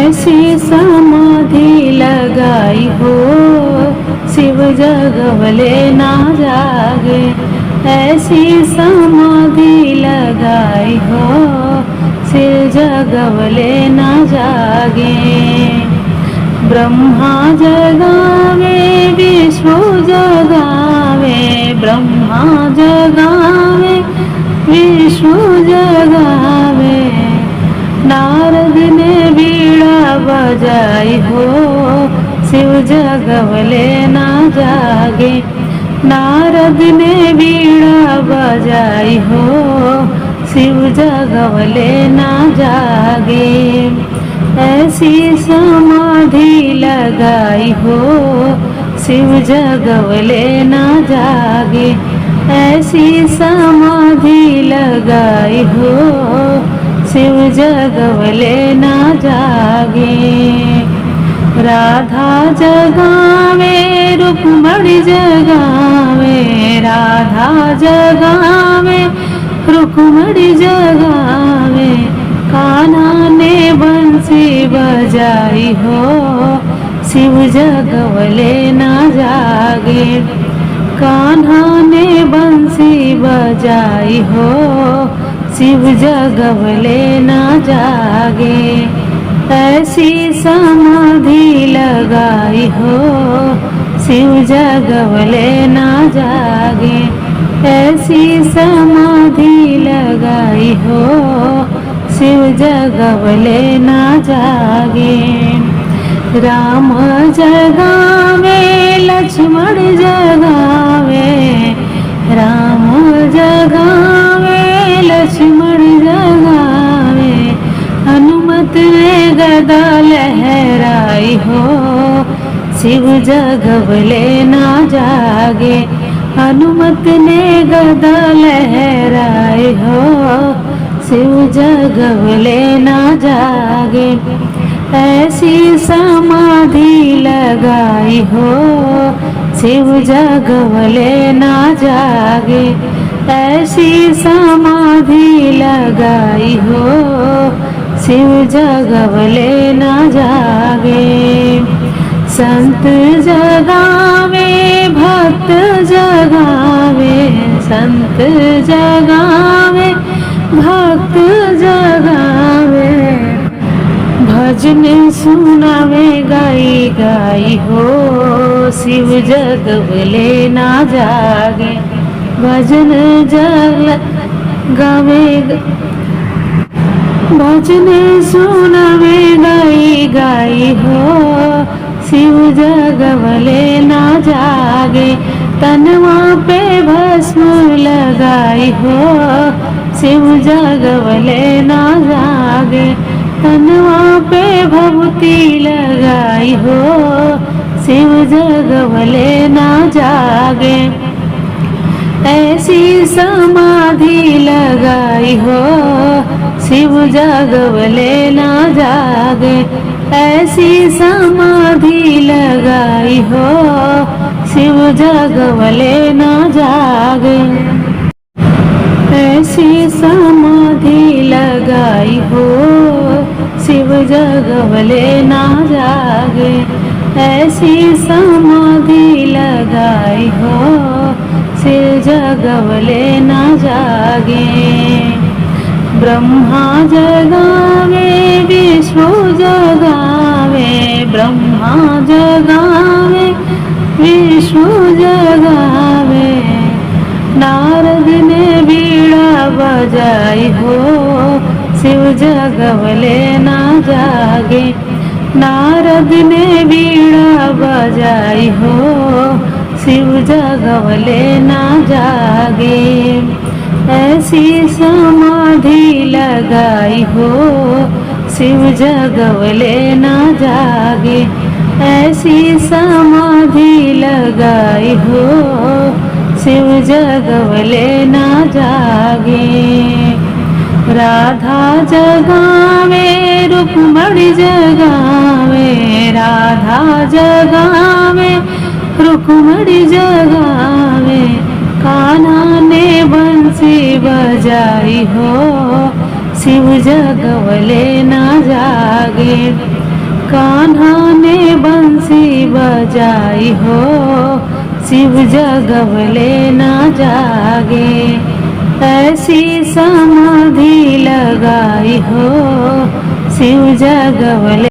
ऐसी समाधि लगाई हो शिव जगवले ना जागे। ऐसी समाधि लगाई हो शिव जगवले ना जागे। ब्रह्मा जगावे विष्णु जगावे, ब्रह्मा जगावे विष्णु जगावे। नारद ने बीड़ा बजाई हो शिव जगवले ना जागे। नारद ने बीड़ा बजाई हो शिव जगवले ना जागे। ऐसी समाधि लगाई हो शिव जगवले ना जागे। ऐसी समाधि लगाई हो शिव जगवले ना जागे। राधा जगावे रुक्मणी जगावे, राधा जगावे रुक्मणी जगावे। कान्हा ने बंसी बजाई हो शिव जगवले ना जागे। कान्हा ने बंसी बजाई हो शिव जगवले ना जागे। ऐसी समाधि लगाई हो शिव जगवले ना जागे। ऐसी समाधि लगाई हो शिव जगवले ना जागे। राम जगावे लक्ष्मण जगावे, राम जगावे लक्ष्मण जगावे। हनुमत ने गदा लहराई हो शिव जगवले ना जागे। हनुमत ने गदा लहराई हो शिव जगवले ना जागे। ऐसी समाधि लगाई हो शिव जगवले ना जागे। ऐसी समाधि लगाई हो शिव जगवले ना जागे। संत जगावे भक्त जगावे, संत जगावे भक्त जगावे। भजन सुनावे गाई गाई हो शिव जगवले ना जागे। भजन गावे भजन सुनावे गाई गाई हो शिव जगवले ना जागे। तनवा पे भस्म लगाई हो शिव जगवले ना जागे। तनवा पे भभूति लगाई हो शिव जगवले ना जागे। ऐसी समाधि लगाई हो शिव जगवले ना जागे। ऐसी समाधि लगाई हो शिव जगवले ना जागे। ऐसी समाधि लगाई हो शिव जगवले ना जागे। ऐसी समाधि लगाई हो शिव जगवले ना जागे। ब्रह्मा जगावे विष्णु जगावे, ब्रह्मा जगावे विष्णु जगावे। नारद ने बीड़ा बजाई हो शिव जगवले ना जागे। नारद ने बीड़ा बजाई हो शिव जगवले ना जागे। ऐसी समाधि लगाई हो शिव जगवले ना जागे। ऐसी समाधि लगाई हो शिव जगवले ना जागे। राधा जगावे रुक्मणी जगावे, राधा जगावे रुक्मणी जगावे। कान्हा ने बंसी बजाई हो शिव जगवले ना जागे। कान्हा ने बंसी बजाई हो, शिव जगवले ना जागे। ऐसी समाधि लगाई हो, शिव जगवले